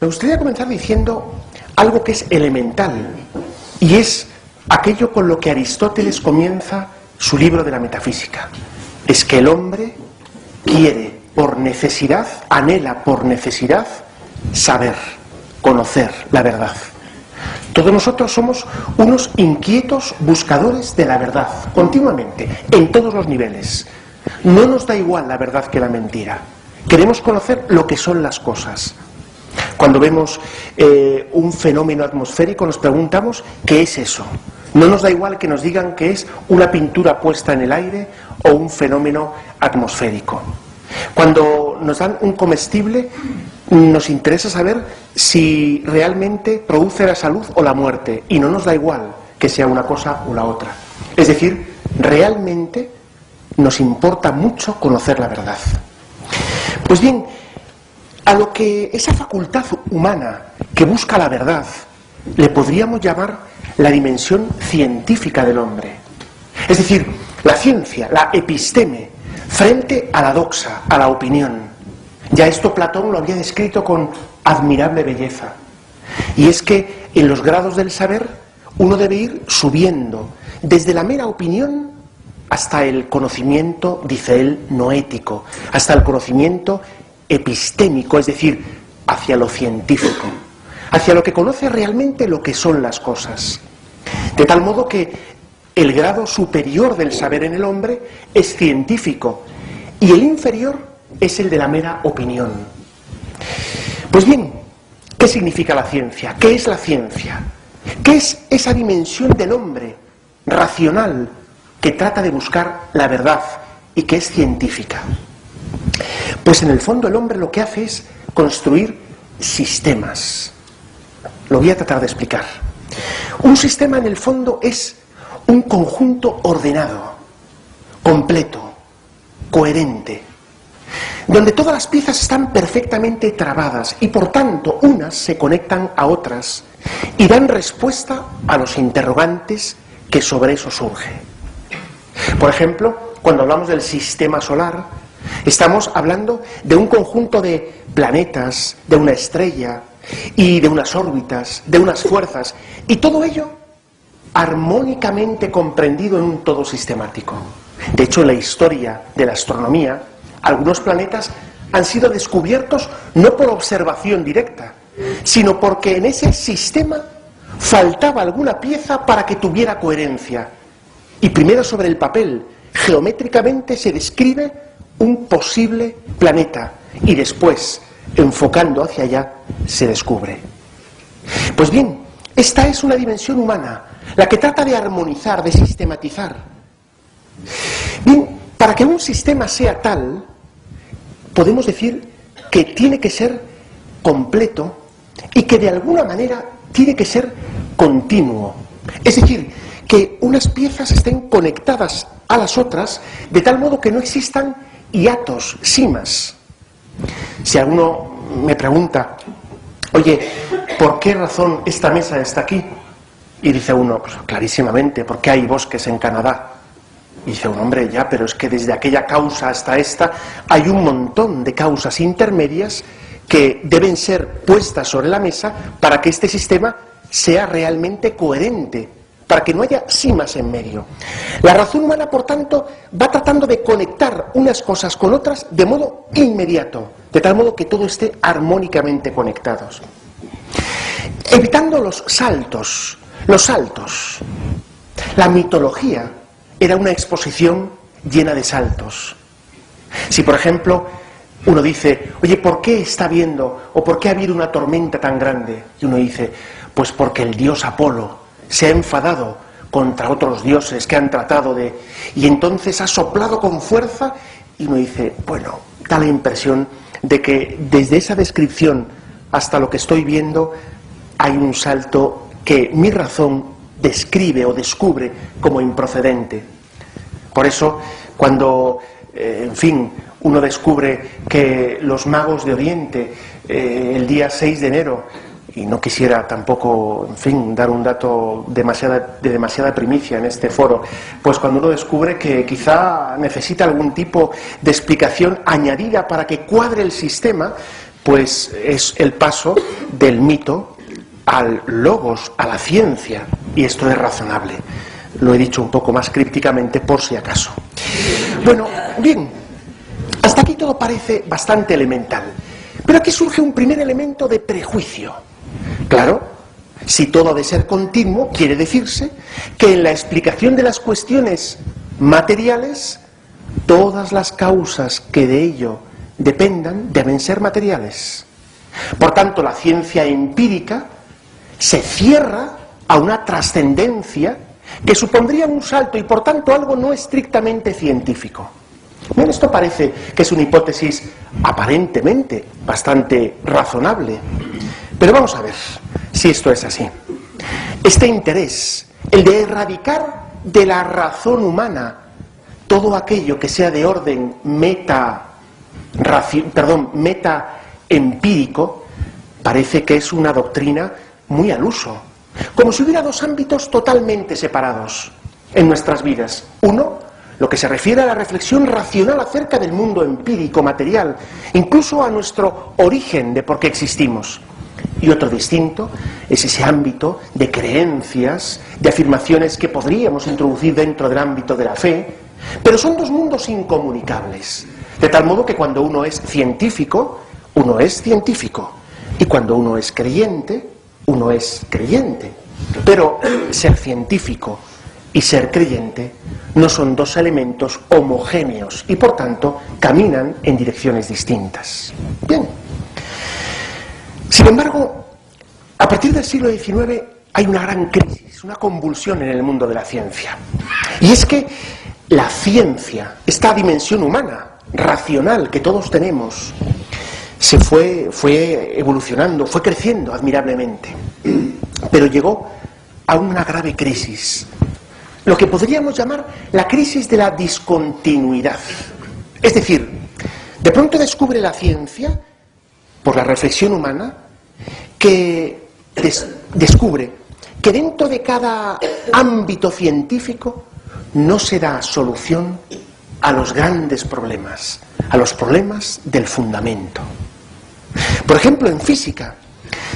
Me gustaría comenzar diciendo algo que es elemental, y es aquello con lo que Aristóteles comienza su libro de la metafísica. Es que el hombre quiere por necesidad, anhela por necesidad saber, conocer la verdad. Todos nosotros somos unos inquietos buscadores de la verdad, continuamente, en todos los niveles. No nos da igual la verdad que la mentira. Queremos conocer lo que son las cosas. Cuando vemos un fenómeno atmosférico nos preguntamos ¿qué es eso? No nos da igual que nos digan que es una pintura puesta en el aire o un fenómeno atmosférico. Cuando nos dan un comestible nos interesa saber si realmente produce la salud o la muerte, y no nos da igual que sea una cosa o la otra. Es decir, realmente nos importa mucho conocer la verdad. Pues bien, a lo que esa facultad humana que busca la verdad le podríamos llamar la dimensión científica del hombre. Es decir, la ciencia, la episteme, frente a la doxa, a la opinión. Ya esto Platón lo había descrito con admirable belleza. Y es que en los grados del saber uno debe ir subiendo, desde la mera opinión hasta el conocimiento, dice él, noético, hasta el conocimiento epistémico, es decir, hacia lo científico, hacia lo que conoce realmente lo que son las cosas. De tal modo que el grado superior del saber en el hombre es científico y el inferior es el de la mera opinión. Pues bien, ¿qué significa la ciencia? ¿Qué es la ciencia? ¿Qué es esa dimensión del hombre racional que trata de buscar la verdad y que es científica? Pues en el fondo el hombre lo que hace es construir sistemas. Lo voy a tratar de explicar. Un sistema en el fondo es un conjunto ordenado, completo, coherente, donde todas las piezas están perfectamente trabadas y por tanto unas se conectan a otras y dan respuesta a los interrogantes que sobre eso surgen. Por ejemplo, cuando hablamos del sistema solar, estamos hablando de un conjunto de planetas, de una estrella y de unas órbitas, de unas fuerzas, y todo ello armónicamente comprendido en un todo sistemático. De hecho, en la historia de la astronomía, algunos planetas han sido descubiertos no por observación directa, sino porque en ese sistema faltaba alguna pieza para que tuviera coherencia. Y primero sobre el papel, geométricamente se describe un posible planeta y después, enfocando hacia allá, se descubre. Pues bien, esta es una dimensión humana, la que trata de armonizar, de sistematizar. Bien, para que un sistema sea tal, podemos decir que tiene que ser completo y que de alguna manera tiene que ser continuo. Es decir, que unas piezas estén conectadas a las otras de tal modo que no existan hiatos, simas. Si alguno me pregunta, oye, ¿por qué razón esta mesa está aquí? Y dice uno, pues clarísimamente, porque hay bosques en Canadá. Y dice un hombre, ya, pero es que desde aquella causa hasta esta hay un montón de causas intermedias que deben ser puestas sobre la mesa para que este sistema sea realmente coherente, para que no haya simas en medio. La razón humana, por tanto, va tratando de conectar unas cosas con otras de modo inmediato, de tal modo que todo esté armónicamente conectados. Evitando los saltos. La mitología era una exposición llena de saltos. Si, por ejemplo, uno dice, oye, ¿por qué está habiendo, o por qué ha habido una tormenta tan grande? Y uno dice, pues porque el dios Apolo se ha enfadado contra otros dioses que han tratado de... y entonces ha soplado con fuerza, y uno dice, bueno, da la impresión de que desde esa descripción hasta lo que estoy viendo hay un salto que mi razón describe o descubre como improcedente. Por eso, cuando, en fin, uno descubre que los magos de Oriente, el día 6 de enero, y no quisiera tampoco, en fin, dar un dato de demasiada primicia en este foro, pues cuando uno descubre que quizá necesita algún tipo de explicación añadida para que cuadre el sistema, pues es el paso del mito al logos, a la ciencia, y esto es razonable. Lo he dicho un poco más crípticamente por si acaso. Bueno, bien, hasta aquí todo parece bastante elemental, pero aquí surge un primer elemento de prejuicio. Claro, si todo ha de ser continuo, quiere decirse que en la explicación de las cuestiones materiales, todas las causas que de ello dependan deben ser materiales. Por tanto, la ciencia empírica se cierra a una trascendencia que supondría un salto y por tanto algo no estrictamente científico. Bien, esto parece que es una hipótesis aparentemente bastante razonable, pero vamos a ver si esto es así. Este interés, el de erradicar de la razón humana todo aquello que sea de orden meta empírico, parece que es una doctrina muy al uso, como si hubiera dos ámbitos totalmente separados en nuestras vidas. Uno, lo que se refiere a la reflexión racional acerca del mundo empírico, material, incluso a nuestro origen de por qué existimos. Y otro distinto es ese ámbito de creencias, de afirmaciones que podríamos introducir dentro del ámbito de la fe, pero son dos mundos incomunicables. De tal modo que cuando uno es científico, y cuando uno es creyente, uno es creyente. Pero ser científico y ser creyente no son dos elementos homogéneos y por tanto caminan en direcciones distintas. Bien. Sin embargo, a partir del siglo XIX hay una gran crisis, una convulsión en el mundo de la ciencia. Y es que la ciencia, esta dimensión humana, racional que todos tenemos, fue evolucionando, fue creciendo admirablemente, pero llegó a una grave crisis, lo que podríamos llamar la crisis de la discontinuidad. Es decir, de pronto descubre la ciencia, por la reflexión humana, que descubre que dentro de cada ámbito científico no se da solución a los grandes problemas, a los problemas del fundamento. Por ejemplo, en física,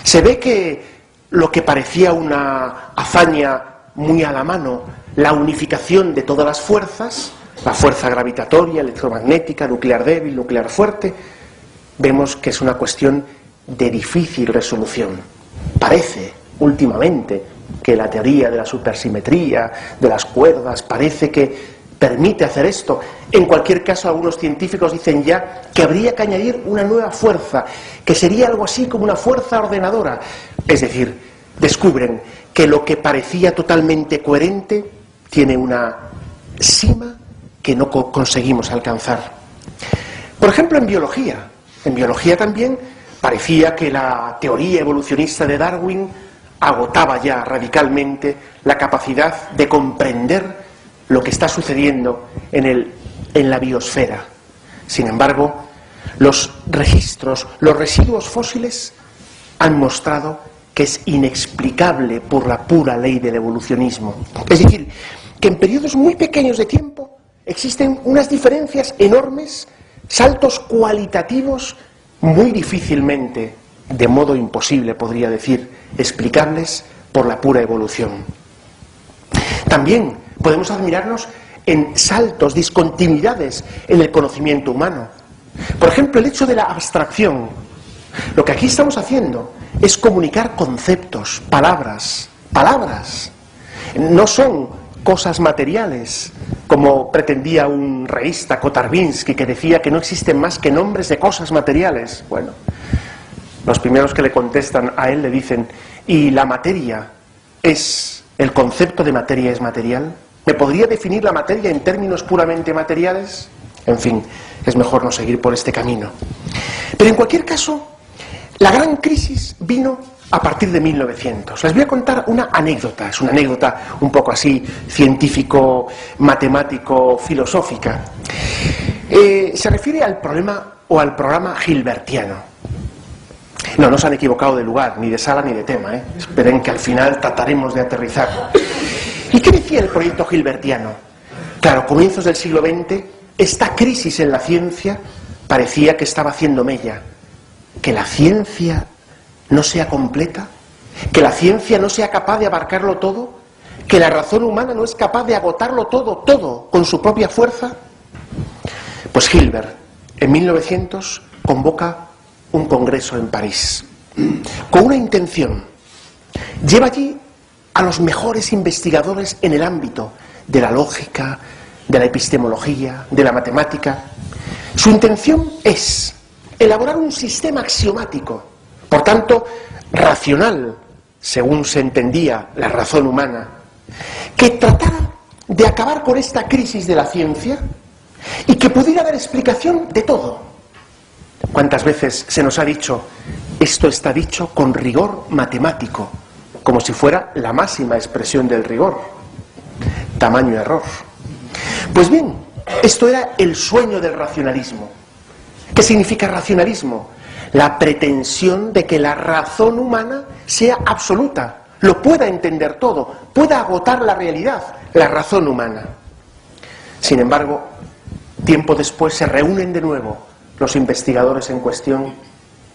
se ve que lo que parecía una hazaña muy a la mano, la unificación de todas las fuerzas, la fuerza gravitatoria, electromagnética, nuclear débil, nuclear fuerte, vemos que es una cuestión de difícil resolución. Parece, últimamente, que la teoría de la supersimetría, de las cuerdas, parece que permite hacer esto. En cualquier caso, algunos científicos dicen ya que habría que añadir una nueva fuerza, que sería algo así como una fuerza ordenadora. Es decir, descubren que lo que parecía totalmente coherente tiene una cima que no conseguimos alcanzar. Por ejemplo, en biología también parecía que la teoría evolucionista de Darwin agotaba ya radicalmente la capacidad de comprender lo que está sucediendo en la biosfera. Sin embargo, los registros, los residuos fósiles han mostrado que es inexplicable por la pura ley del evolucionismo. Es decir, que en periodos muy pequeños de tiempo existen unas diferencias enormes, saltos cualitativos muy difícilmente, de modo imposible podría decir, explicables por la pura evolución. También podemos admirarnos en saltos, discontinuidades en el conocimiento humano. Por ejemplo, el hecho de la abstracción. Lo que aquí estamos haciendo es comunicar conceptos, palabras. No son cosas materiales, como pretendía un reísta, Kotarbinsky, que decía que no existen más que nombres de cosas materiales. Bueno, los primeros que le contestan a él le dicen, ¿y la materia es, el concepto de materia es material? ¿Me podría definir la materia en términos puramente materiales? En fin, es mejor no seguir por este camino. Pero en cualquier caso, la gran crisis vino a partir de 1900. Les voy a contar una anécdota, es una anécdota un poco así científico, matemático, filosófica. Se refiere al problema o al programa Hilbertiano. No se han equivocado de lugar, ni de sala, ni de tema, ¿eh? Esperen que al final trataremos de aterrizar. ¿Y qué decía el proyecto Hilbertiano? Claro, comienzos del siglo XX, esta crisis en la ciencia parecía que estaba haciendo mella. que la ciencia no sea completa, que la ciencia no sea capaz de abarcarlo todo, que la razón humana no es capaz de agotarlo todo con su propia fuerza. Pues Hilbert, en 1900, convoca un congreso en París, con una intención. Lleva allí a los mejores investigadores en el ámbito de la lógica, de la epistemología, de la matemática. Su intención es elaborar un sistema axiomático, por tanto, racional, según se entendía la razón humana, que tratara de acabar con esta crisis de la ciencia y que pudiera dar explicación de todo. ¿Cuántas veces se nos ha dicho, esto está dicho con rigor matemático, como si fuera la máxima expresión del rigor? Tamaño error. Pues bien, esto era el sueño del racionalismo. ¿Qué significa racionalismo? La pretensión de que la razón humana sea absoluta, lo pueda entender todo, pueda agotar la realidad, la razón humana. Sin embargo, tiempo después se reúnen de nuevo los investigadores en cuestión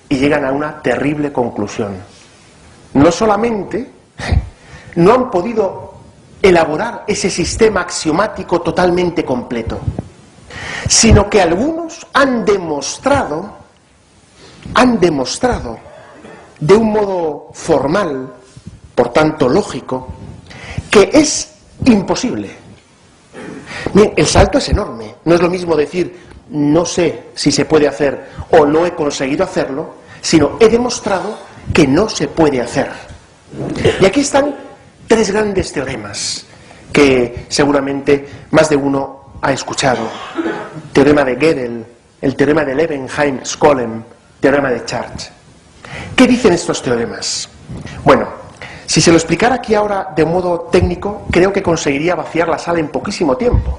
y llegan a una terrible conclusión. No solamente no han podido elaborar ese sistema axiomático totalmente completo, sino que algunos han demostrado de un modo formal, por tanto lógico, que es imposible. Bien, el salto es enorme. No es lo mismo decir no sé si se puede hacer o no he conseguido hacerlo, sino he demostrado que no se puede hacer. Y aquí están tres grandes teoremas que seguramente más de uno ha escuchado. Teorema de Gödel, el teorema de Levenheim-Skolem, teorema de Church. ¿Qué dicen estos teoremas? Bueno, si se lo explicara aquí ahora de un modo técnico, creo que conseguiría vaciar la sala en poquísimo tiempo.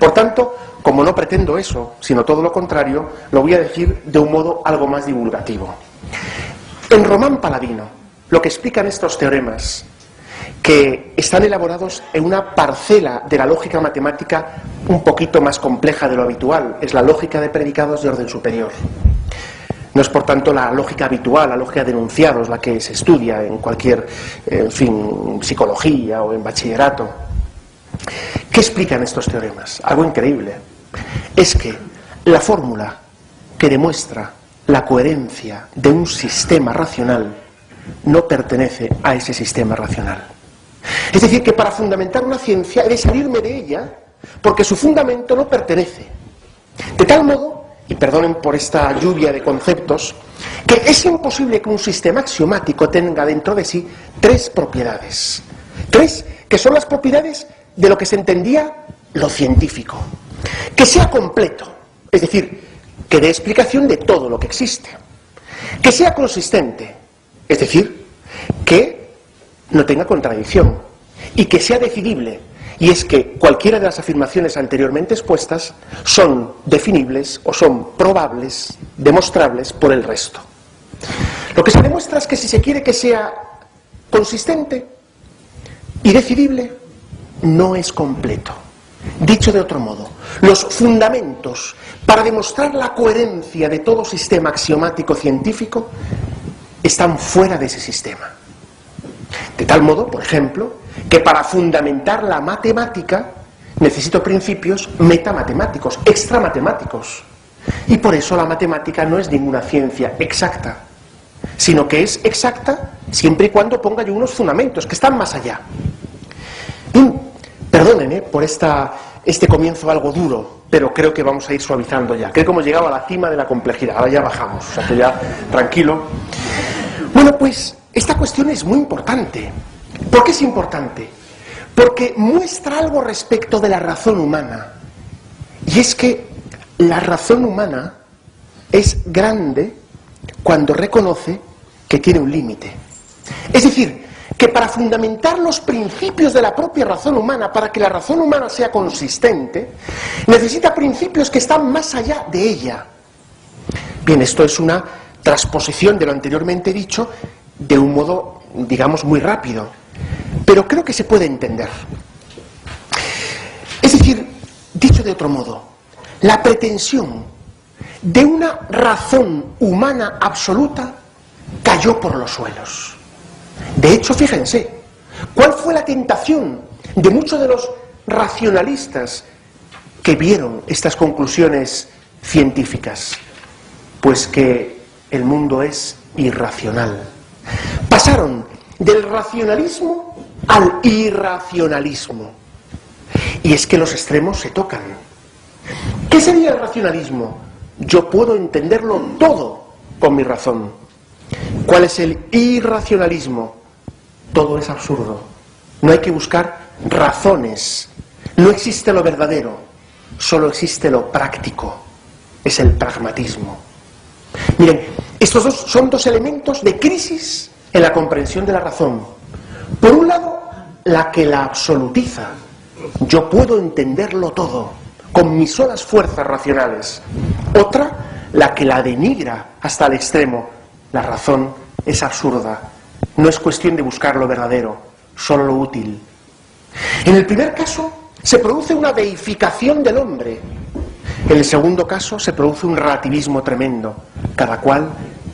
Por tanto, como no pretendo eso, sino todo lo contrario, lo voy a decir de un modo algo más divulgativo. En Román Paladino, lo que explican estos teoremas, que están elaborados en una parcela de la lógica matemática un poquito más compleja de lo habitual, es la lógica de predicados de orden superior. No es, por tanto, la lógica habitual, la lógica de enunciados, la que se estudia en cualquier, psicología o en bachillerato. ¿Qué explican estos teoremas? Algo increíble. Es que la fórmula que demuestra la coherencia de un sistema racional no pertenece a ese sistema racional. Es decir, que para fundamentar una ciencia he de salirme de ella porque su fundamento no pertenece. De tal modo, y perdonen por esta lluvia de conceptos, que es imposible que un sistema axiomático tenga dentro de sí tres propiedades. Tres que son las propiedades de lo que se entendía lo científico. Que sea completo, es decir, que dé explicación de todo lo que existe. Que sea consistente, es decir, que no tenga contradicción. Y que sea decidible, y es que cualquiera de las afirmaciones anteriormente expuestas son definibles o son probables, demostrables por el resto. Lo que se demuestra es que si se quiere que sea consistente y decidible, no es completo. Dicho de otro modo, los fundamentos para demostrar la coherencia de todo sistema axiomático científico están fuera de ese sistema. De tal modo, por ejemplo, que para fundamentar la matemática necesito principios metamatemáticos, extramatemáticos. Y por eso la matemática no es ninguna ciencia exacta, sino que es exacta siempre y cuando ponga yo unos fundamentos que están más allá. Perdonen por este comienzo algo duro, pero creo que vamos a ir suavizando ya. Creo que hemos llegado a la cima de la complejidad, ahora ya bajamos, o sea que ya tranquilo. Bueno, pues esta cuestión es muy importante. ¿Por qué es importante? Porque muestra algo respecto de la razón humana. Y es que la razón humana es grande cuando reconoce que tiene un límite. Es decir, que para fundamentar los principios de la propia razón humana, para que la razón humana sea consistente, necesita principios que están más allá de ella. Bien, esto es una transposición de lo anteriormente dicho de un modo, digamos, muy rápido, pero creo que se puede entender. Es decir, dicho de otro modo, la pretensión de una razón humana absoluta cayó por los suelos. De hecho, fíjense, ¿cuál fue la tentación de muchos de los racionalistas que vieron estas conclusiones científicas? Pues que el mundo es irracional. Pasaron del racionalismo al irracionalismo. Y es que los extremos se tocan. ¿Qué sería el racionalismo? Yo puedo entenderlo todo con mi razón. ¿Cuál es el irracionalismo? Todo es absurdo. No hay que buscar razones. No existe lo verdadero, solo existe lo práctico. Es el pragmatismo. Miren, estos dos son dos elementos de crisis en la comprensión de la razón. Por un lado, la que la absolutiza. Yo puedo entenderlo todo, con mis solas fuerzas racionales. Otra, la que la denigra hasta el extremo. La razón es absurda. No es cuestión de buscar lo verdadero, solo lo útil. En el primer caso, se produce una deificación del hombre. En el segundo caso, se produce un relativismo tremendo. Cada cual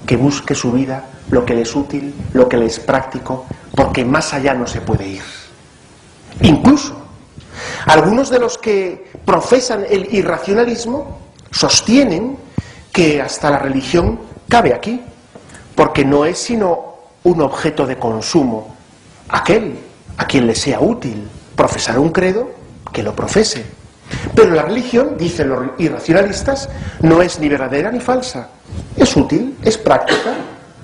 que busque su vida, lo que le es útil, lo que le es práctico, porque más allá no se puede ir. Incluso, algunos de los que profesan el irracionalismo sostienen que hasta la religión cabe aquí, porque no es sino un objeto de consumo. Aquel a quien le sea útil profesar un credo, que lo profese. Pero la religión, dicen los irracionalistas, no es ni verdadera ni falsa. Es útil, es práctica,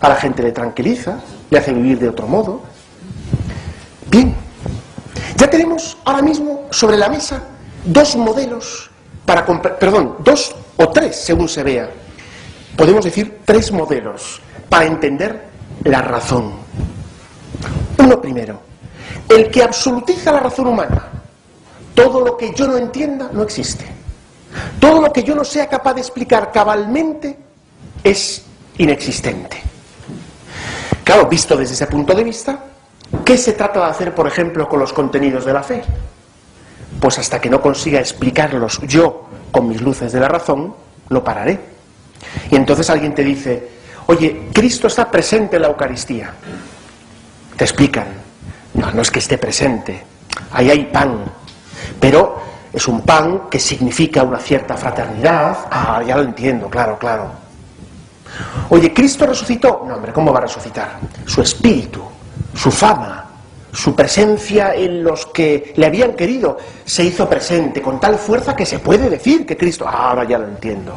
a la gente le tranquiliza, le hace vivir de otro modo. Bien, ya tenemos ahora mismo sobre la mesa dos modelos para dos o tres según se vea. Podemos decir tres modelos para entender la razón. Uno primero, el que absolutiza la razón humana. Todo lo que yo no entienda no existe. Todo lo que yo no sea capaz de explicar cabalmente es inexistente. Claro, visto desde ese punto de vista, ¿qué se trata de hacer, por ejemplo, con los contenidos de la fe? Pues hasta que no consiga explicarlos yo con mis luces de la razón, no pararé. Y entonces alguien te dice, oye, Cristo está presente en la Eucaristía. Te explican, no es que esté presente, ahí hay pan, pero es un pan que significa una cierta fraternidad. Ah, ya lo entiendo, claro. Oye, ¿Cristo resucitó? No, hombre, ¿cómo va a resucitar? Su espíritu, su fama, su presencia en los que le habían querido, se hizo presente con tal fuerza que se puede decir que Cristo... Ah, ahora ya lo entiendo.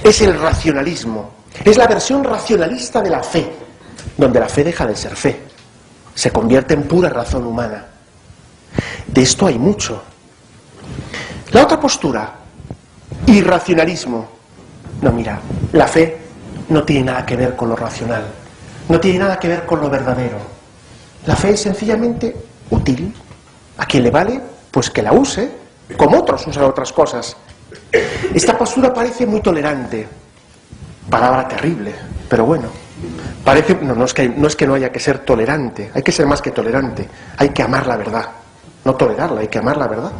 Es el racionalismo, es la versión racionalista de la fe, donde la fe deja de ser fe, se convierte en pura razón humana. De esto hay mucho. La otra postura, irracionalismo. No, mira, la fe no tiene nada que ver con lo racional, no tiene nada que ver con lo verdadero. La fe es sencillamente útil. A quien le vale, pues que la use, como otros usan otras cosas. Esta postura parece muy tolerante, palabra terrible, pero bueno, parece, no es que no haya que ser tolerante, hay que ser más que tolerante, hay que amar la verdad, no tolerarla, hay que amar la verdad,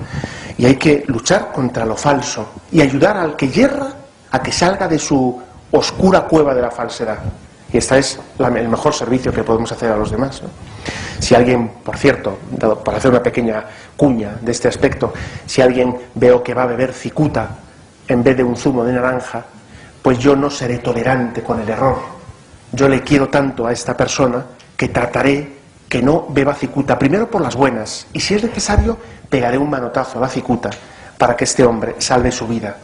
y hay que luchar contra lo falso y ayudar al que yerra a que salga de su oscura cueva de la falsedad. Y este es el mejor servicio que podemos hacer a los demás, ¿no? Si alguien, por cierto, para hacer una pequeña cuña de este aspecto, si alguien veo que va a beber cicuta en vez de un zumo de naranja, pues yo no seré tolerante con el error. Yo le quiero tanto a esta persona que trataré que no beba cicuta, primero por las buenas, y si es necesario, pegaré un manotazo a la cicuta para que este hombre salve su vida.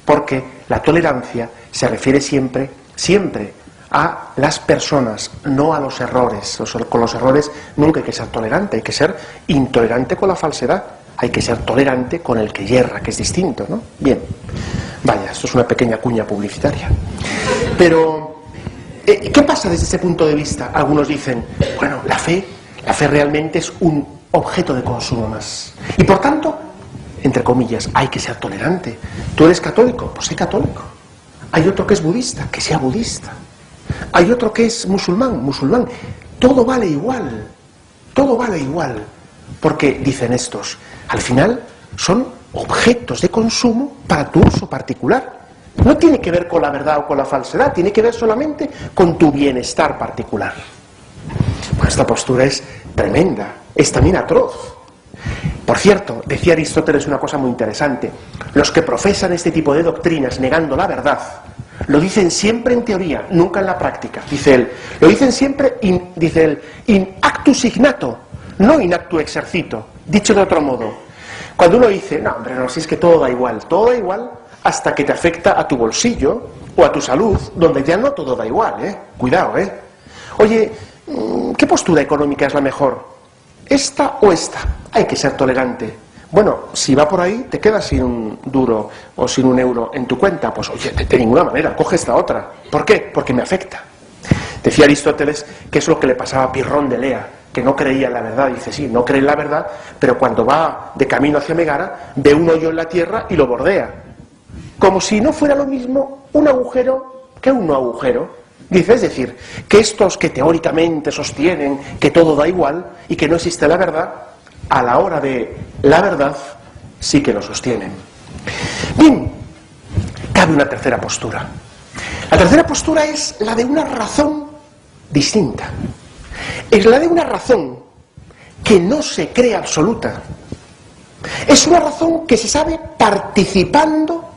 Porque la tolerancia se refiere siempre a las personas, no a los errores. Con los errores nunca hay que ser tolerante, hay que ser intolerante con la falsedad, hay que ser tolerante con el que yerra, que es distinto, ¿no? Bien, vaya, esto es una pequeña cuña publicitaria. Pero, ¿qué pasa desde ese punto de vista? Algunos dicen, bueno, la fe realmente es un objeto de consumo más. Y por tanto, entre comillas, hay que ser tolerante. ¿Tú eres católico? Pues sé católico. Hay otro que es budista, que sea budista. Hay otro que es musulmán. Todo vale igual, porque dicen estos, al final son objetos de consumo para tu uso particular. No tiene que ver con la verdad o con la falsedad, tiene que ver solamente con tu bienestar particular. Bueno, esta postura es tremenda, es también atroz. Por cierto, decía Aristóteles una cosa muy interesante: los que profesan este tipo de doctrinas negando la verdad, lo dicen siempre en teoría, nunca en la práctica, dice él. Lo dicen siempre, dice él, in actu signato, no in actu exercito. Dicho de otro modo, cuando uno dice, no, hombre, no, si es que todo da igual hasta que te afecta a tu bolsillo o a tu salud, donde ya no todo da igual, cuidado, Oye, ¿qué postura económica es la mejor? ¿Esta o esta? Hay que ser tolerante. Bueno, si va por ahí, te quedas sin un duro o sin un euro en tu cuenta. Pues oye, de ninguna manera, coge esta otra. ¿Por qué? Porque me afecta. Decía Aristóteles que es lo que le pasaba a Pirrón de Lea, que no creía en la verdad. Dice, sí, no cree en la verdad, pero cuando va de camino hacia Megara, ve un hoyo en la tierra y lo bordea. Como si no fuera lo mismo un agujero que un no agujero. Dice, es decir, que estos que teóricamente sostienen que todo da igual y que no existe la verdad, a la hora de la verdad sí que lo sostienen. Bien, cabe una tercera postura. La tercera postura es la de una razón distinta. Es la de una razón que no se cree absoluta. Es una razón que se sabe participando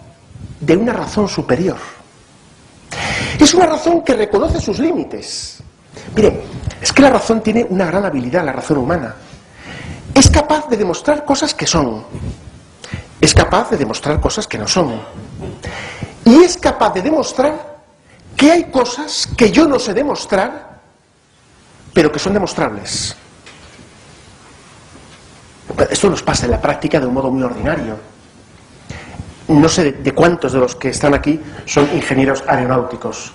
de una razón superior. Es una razón que reconoce sus límites. Mire, es que la razón tiene una gran habilidad, la razón humana. Es capaz de demostrar cosas que son. Es capaz de demostrar cosas que no son. Y es capaz de demostrar que hay cosas que yo no sé demostrar, pero que son demostrables. Esto nos pasa en la práctica de un modo muy ordinario. No sé de cuántos de los que están aquí son ingenieros aeronáuticos,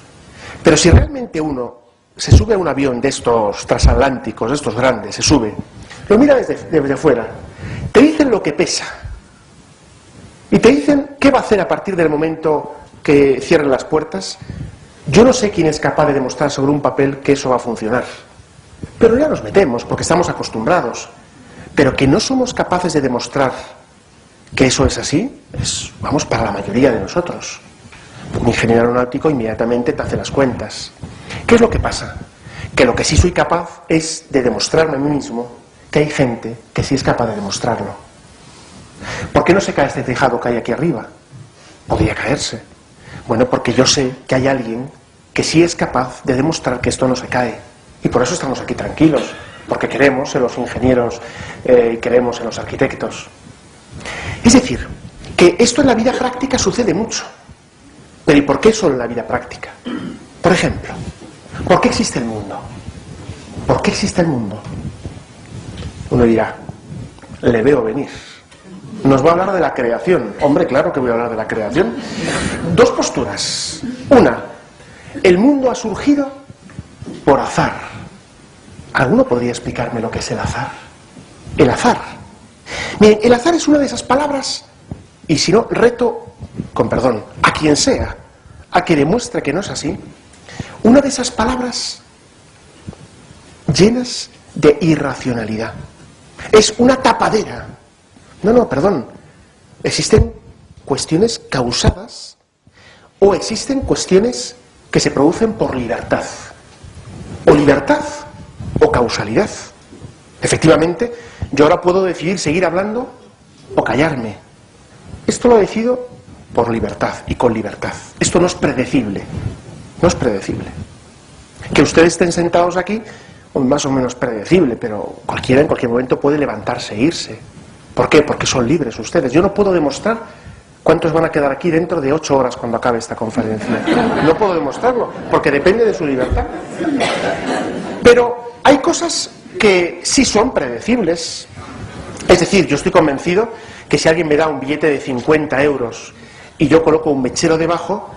pero si realmente uno se sube a un avión de estos transatlánticos, de estos grandes, se sube, lo mira desde fuera, te dicen lo que pesa y te dicen qué va a hacer a partir del momento que cierren las puertas. Yo no sé quién es capaz de demostrar sobre un papel que eso va a funcionar, pero ya nos metemos porque estamos acostumbrados. Pero que no somos capaces de demostrar que eso es así, vamos, para la mayoría de nosotros. Un ingeniero aeronáutico inmediatamente te hace las cuentas. ¿Qué es lo que pasa? Que lo que sí soy capaz es de demostrarme a mí mismo que hay gente que sí es capaz de demostrarlo. ¿Por qué no se cae este tejado que hay aquí arriba? Podría caerse. Bueno, porque yo sé que hay alguien que sí es capaz de demostrar que esto no se cae. Y por eso estamos aquí tranquilos, porque creemos en los ingenieros y creemos en los arquitectos. Es decir, que esto en la vida práctica sucede mucho. Pero ¿y por qué solo en la vida práctica? Por ejemplo, ¿por qué existe el mundo? ¿Por qué existe el mundo? Uno dirá, le veo venir. Nos va a hablar de la creación. Hombre, claro que voy a hablar de la creación. Dos posturas. Una, el mundo ha surgido por azar. ¿Alguno podría explicarme lo que es el azar? El azar. Miren, el azar es una de esas palabras, y si no, reto, con perdón, a quien sea, a que demuestre que no es así, una de esas palabras llenas de irracionalidad. Es una tapadera. No, perdón. Existen cuestiones causadas o existen cuestiones que se producen por libertad. O libertad o causalidad. Efectivamente, yo ahora puedo decidir seguir hablando o callarme. Esto lo decido por libertad y con libertad. Esto no es predecible. No es predecible. Que ustedes estén sentados aquí, más o menos predecible, pero cualquiera en cualquier momento puede levantarse e irse. ¿Por qué? Porque son libres ustedes. Yo no puedo demostrar cuántos van a quedar aquí dentro de 8 horas cuando acabe esta conferencia. No puedo demostrarlo, porque depende de su libertad. Pero hay cosas que sí son predecibles. Es decir, yo estoy convencido que si alguien me da un billete de 50 euros y yo coloco un mechero debajo,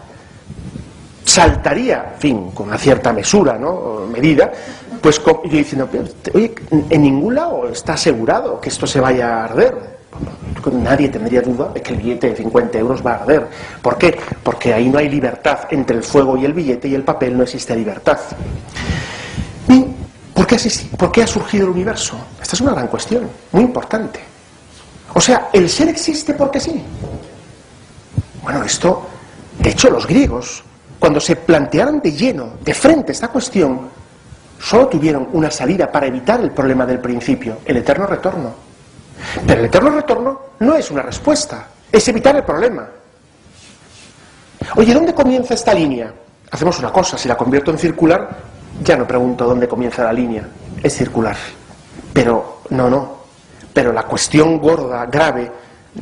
saltaría, en fin, con una cierta mesura, ¿no? O medida, pues yo diciendo, oye, en ningún lado está asegurado que esto se vaya a arder. Nadie tendría duda de que el billete de 50 euros va a arder. ¿Por qué? Porque ahí no hay libertad entre el fuego y el billete, y el papel no existe libertad. ¿Y por qué ha surgido el universo? Esta es una gran cuestión, muy importante. O sea, ¿el ser existe porque sí? Bueno, esto De hecho, los griegos, cuando se plantearon de lleno, de frente esta cuestión, solo tuvieron una salida para evitar el problema del principio, el eterno retorno. Pero el eterno retorno no es una respuesta, es evitar el problema. Oye, ¿dónde comienza esta línea? Hacemos una cosa, si la convierto en circular, ya no pregunto dónde comienza la línea, es circular. Pero, pero la cuestión gorda, grave,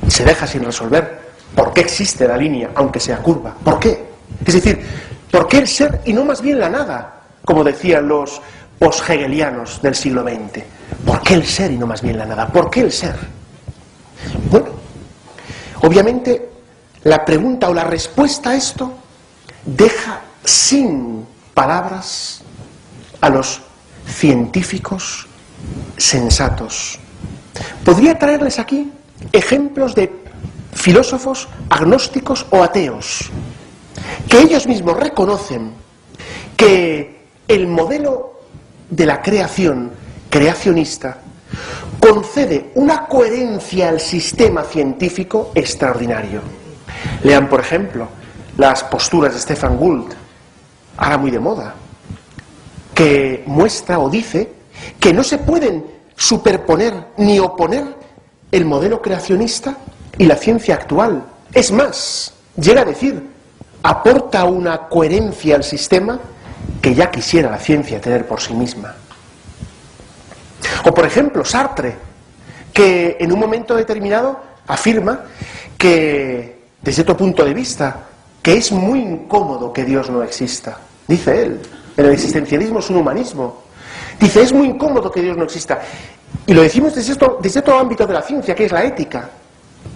se deja sin resolver. ¿Por qué existe la línea, aunque sea curva? ¿Por qué? Es decir, ¿por qué el ser y no más bien la nada? Como decían los post-hegelianos del siglo XX. ¿Por qué el ser y no más bien la nada? ¿Por qué el ser? Bueno, obviamente la pregunta o la respuesta a esto deja sin palabras a los científicos sensatos. Podría traerles aquí ejemplos de filósofos agnósticos o ateos, que ellos mismos reconocen que el modelo de la creación creacionista concede una coherencia al sistema científico extraordinario. Lean, por ejemplo, las posturas de Stefan Gould, ahora muy de moda, que muestra o dice que no se pueden superponer ni oponer el modelo creacionista y la ciencia actual. Es más, llega a decir, aporta una coherencia al sistema que ya quisiera la ciencia tener por sí misma. O por ejemplo, Sartre, que en un momento determinado afirma que, desde otro punto de vista, que es muy incómodo que Dios no exista. Dice él, el existencialismo es un humanismo. Dice, es muy incómodo que Dios no exista. Y lo decimos desde otro ámbito de la ciencia, que es la ética.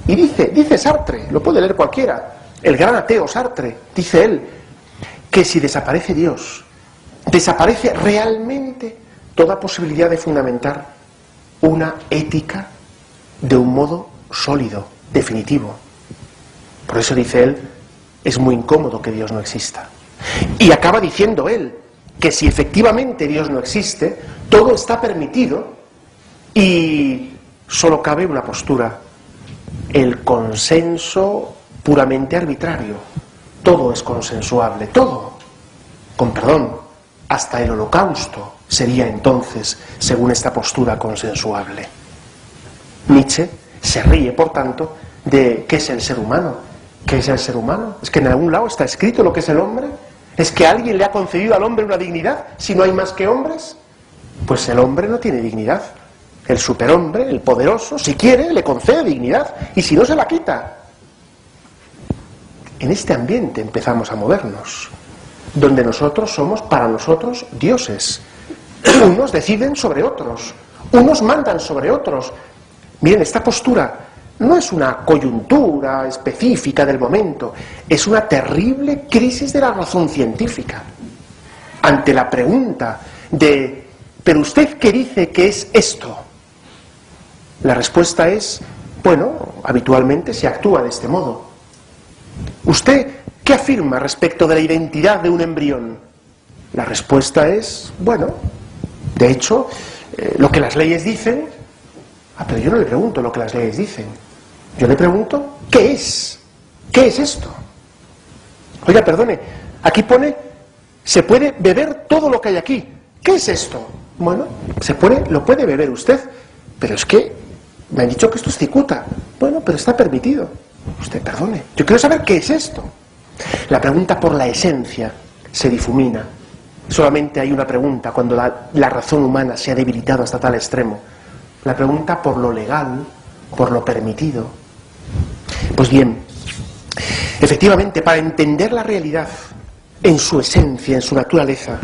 Y dice Sartre, lo puede leer cualquiera, el gran ateo Sartre, dice él, que si desaparece Dios, desaparece realmente toda posibilidad de fundamentar una ética de un modo sólido, definitivo. Por eso dice él, es muy incómodo que Dios no exista. Y acaba diciendo él, que si efectivamente Dios no existe, todo está permitido y solo cabe una postura, el consenso puramente arbitrario. Todo es consensuable, todo. Con perdón, hasta el holocausto sería entonces, según esta postura, consensuable. Nietzsche se ríe, por tanto, de ¿qué es el ser humano? ¿Qué es el ser humano? ¿Es que en algún lado está escrito lo que es el hombre? ¿Es que alguien le ha concedido al hombre una dignidad si no hay más que hombres? Pues el hombre no tiene dignidad. El superhombre, el poderoso, si quiere, le concede dignidad, y si no, se la quita. En este ambiente empezamos a movernos, donde nosotros somos, para nosotros, dioses. Unos deciden sobre otros, unos mandan sobre otros. Miren, esta postura no es una coyuntura específica del momento, es una terrible crisis de la razón científica. Ante la pregunta de, ¿pero usted qué dice que es esto? La respuesta es, bueno, habitualmente se actúa de este modo. ¿Usted qué afirma respecto de la identidad de un embrión? La respuesta es, bueno, de hecho, lo que las leyes dicen. Pero yo no le pregunto lo que las leyes dicen. Yo le pregunto, ¿qué es? ¿Qué es esto? Oiga, perdone, aquí pone, se puede beber todo lo que hay aquí. ¿Qué es esto? Bueno, lo puede beber usted, pero es que me han dicho que esto es cicuta. Bueno, pero está permitido. Usted, perdone, yo quiero saber qué es esto. La pregunta por la esencia se difumina. Solamente hay una pregunta cuando la razón humana se ha debilitado hasta tal extremo. La pregunta por lo legal, por lo permitido. Pues bien, efectivamente, para entender la realidad en su esencia, en su naturaleza,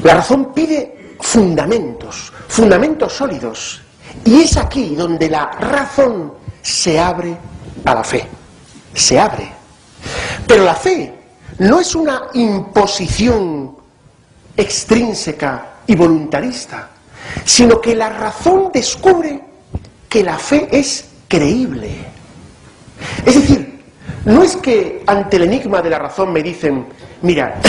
la razón pide fundamentos sólidos. Y es aquí donde la razón se abre a la fe. Se abre. Pero la fe no es una imposición extrínseca y voluntarista, sino que la razón descubre que la fe es creíble. Es decir, no es que ante el enigma de la razón me dicen, mira,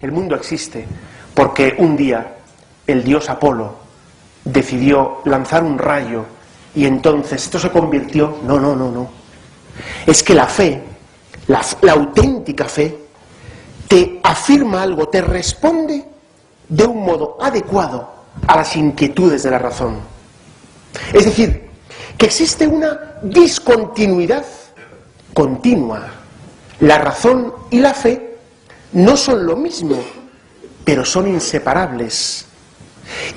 el mundo existe porque un día el dios Apolo decidió lanzar un rayo y entonces esto se convirtió. No. Es que la fe la auténtica fe, te afirma algo, te responde de un modo adecuado a las inquietudes de la razón. Es decir, que existe una discontinuidad continua. La razón y la fe no son lo mismo, pero son inseparables.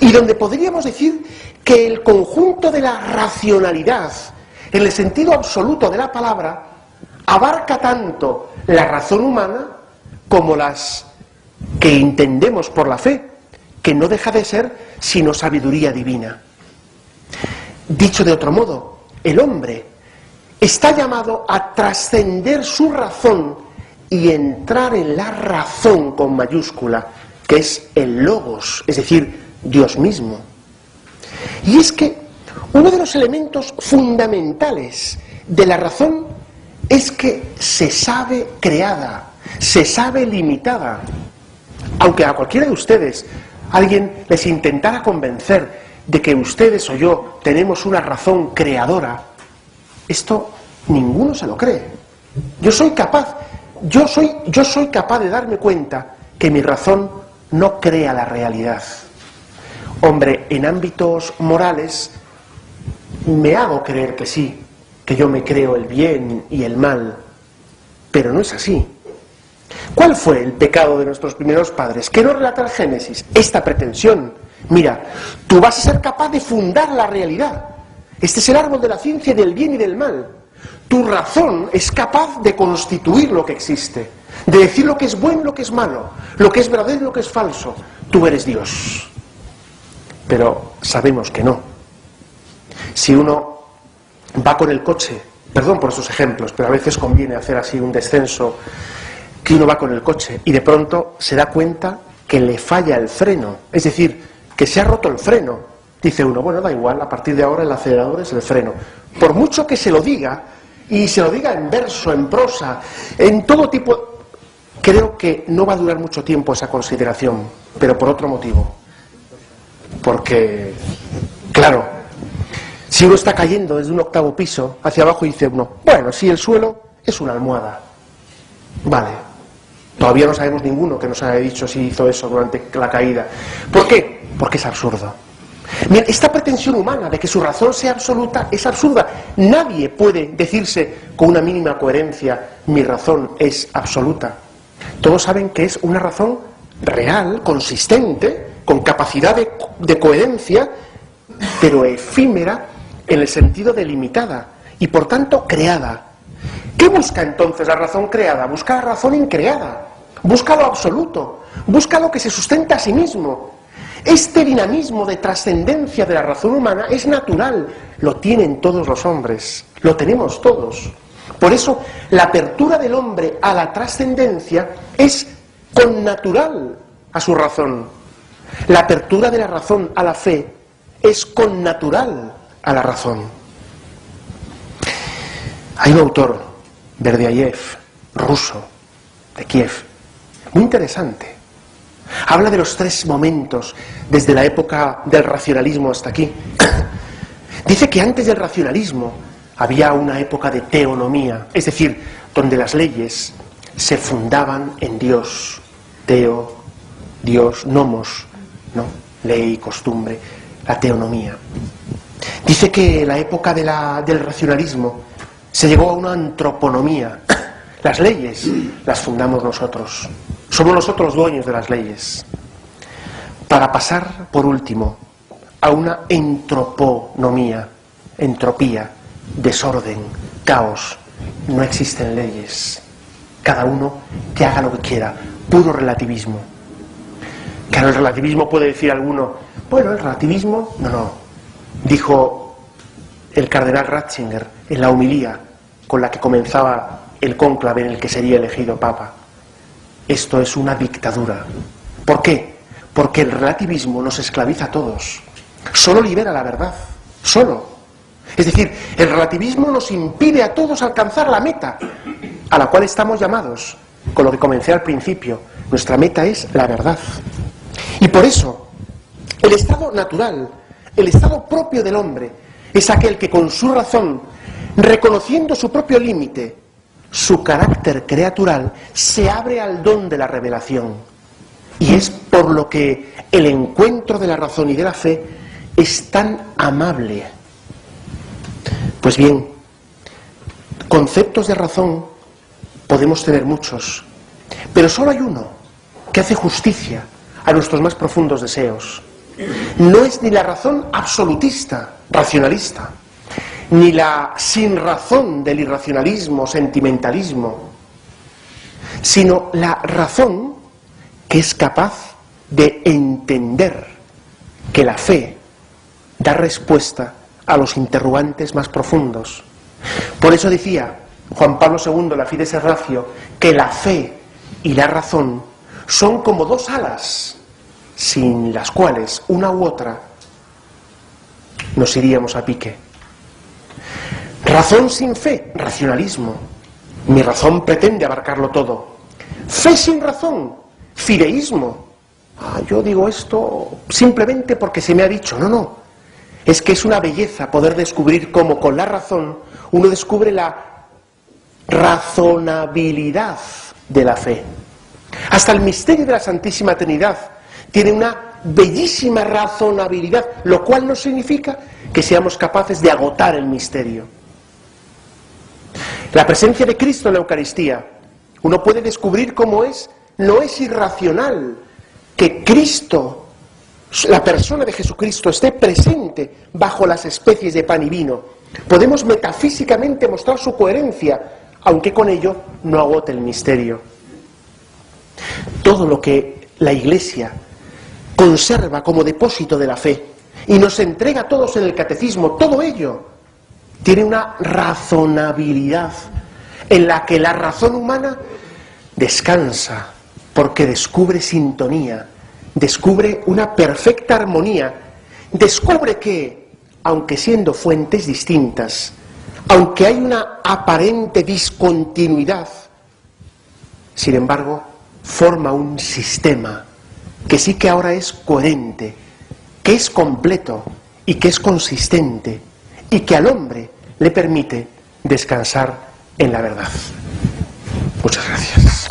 Y donde podríamos decir que el conjunto de la racionalidad, en el sentido absoluto de la palabra, abarca tanto la razón humana como las que entendemos por la fe, que no deja de ser sino sabiduría divina. Dicho de otro modo, el hombre está llamado a trascender su razón y entrar en la razón con mayúscula, que es el logos, es decir, Dios mismo. Y es que uno de los elementos fundamentales de la razón es que se sabe creada, se sabe limitada. Aunque a cualquiera de ustedes alguien les intentara convencer de que ustedes o yo tenemos una razón creadora, esto ninguno se lo cree. Yo soy capaz de darme cuenta que mi razón no crea la realidad. Hombre, en ámbitos morales me hago creer que sí, que yo me creo el bien y el mal, pero no es así. ¿Cuál fue el pecado de nuestros primeros padres? ¿Qué nos relata el Génesis? Esta pretensión. Mira, tú vas a ser capaz de fundar la realidad. Este es el árbol de la ciencia del bien y del mal. Tu razón es capaz de constituir lo que existe, de decir lo que es bueno y lo que es malo, lo que es verdadero y lo que es falso. Tú eres Dios. Pero sabemos que no. Si uno va con el coche, perdón por esos ejemplos, pero a veces conviene hacer así un descenso, que uno va con el coche y de pronto se da cuenta que le falla el freno, es decir, que se ha roto el freno. Dice uno, bueno, da igual, a partir de ahora el acelerador es el freno. Por mucho que se lo diga, y se lo diga en verso, en prosa, en todo tipo, creo que no va a durar mucho tiempo esa consideración, pero por otro motivo. Porque, claro, si uno está cayendo desde un 8º piso hacia abajo y dice uno, bueno, si el suelo es una almohada, vale, todavía no sabemos ninguno que nos haya dicho si hizo eso durante la caída. ¿Por qué? Porque es absurdo. Bien, esta pretensión humana de que su razón sea absoluta es absurda. Nadie puede decirse con una mínima coherencia, mi razón es absoluta. Todos saben que es una razón real, consistente, con capacidad de coherencia, pero efímera en el sentido de limitada y por tanto creada. ¿Qué busca entonces la razón creada? Busca la razón increada, busca lo absoluto, busca lo que se sustenta a sí mismo. Este dinamismo de trascendencia de la razón humana es natural, lo tienen todos los hombres, lo tenemos todos. Por eso la apertura del hombre a la trascendencia es connatural a su razón. La apertura de la razón a la fe es connatural a la razón. Hay un autor, Berdyaev, ruso, de Kiev, muy interesante. Habla de los 3 momentos, desde la época del racionalismo hasta aquí. Dice que antes del racionalismo había una época de teonomía, es decir, donde las leyes se fundaban en Dios. Teo, Dios, nomos, ¿no? Ley, costumbre, la teonomía. Dice que en la época del racionalismo se llegó a una antroponomía. Las leyes las fundamos nosotros. Somos nosotros dueños de las leyes. Para pasar, por último, a una entroponomía, entropía, desorden, caos. No existen leyes. Cada uno que haga lo que quiera. Puro relativismo. Claro, el relativismo puede decir alguno, bueno, el relativismo, no. Dijo el cardenal Ratzinger en la homilía con la que comenzaba el cónclave en el que sería elegido papa. Esto es una dictadura. ¿Por qué? Porque el relativismo nos esclaviza a todos. Solo libera la verdad. Solo. Es decir, el relativismo nos impide a todos alcanzar la meta a la cual estamos llamados. Con lo que comencé al principio. Nuestra meta es la verdad. Y por eso, el estado natural, el estado propio del hombre, es aquel que con su razón, reconociendo su propio límite, su carácter creatural, se abre al don de la revelación. Y es por lo que el encuentro de la razón y de la fe es tan amable. Pues bien, conceptos de razón podemos tener muchos, pero solo hay uno que hace justicia a nuestros más profundos deseos. No es ni la razón absolutista, racionalista, ni la sin razón del irracionalismo, sentimentalismo, sino la razón que es capaz de entender que la fe da respuesta a los interrogantes más profundos. Por eso decía Juan Pablo II, la Fides et Ratio, que la fe y la razón son como dos alas, sin las cuales una u otra nos iríamos a pique. Razón sin fe, racionalismo. Mi razón pretende abarcarlo todo. Fe sin razón, fideísmo. Yo digo esto simplemente porque se me ha dicho. No. Es que es una belleza poder descubrir cómo con la razón uno descubre la razonabilidad de la fe. Hasta el misterio de la Santísima Trinidad tiene una bellísima razonabilidad, lo cual no significa que seamos capaces de agotar el misterio. La presencia de Cristo en la Eucaristía, uno puede descubrir cómo no es irracional que Cristo, la persona de Jesucristo, esté presente bajo las especies de pan y vino. Podemos metafísicamente mostrar su coherencia, aunque con ello no agote el misterio. Todo lo que la Iglesia conserva como depósito de la fe y nos entrega a todos en el catecismo, todo ello tiene una razonabilidad en la que la razón humana descansa, porque descubre sintonía, descubre una perfecta armonía, descubre que, aunque siendo fuentes distintas, aunque hay una aparente discontinuidad, sin embargo, forma un sistema que sí que ahora es coherente, que es completo y que es consistente y que al hombre le permite descansar en la verdad. Muchas gracias.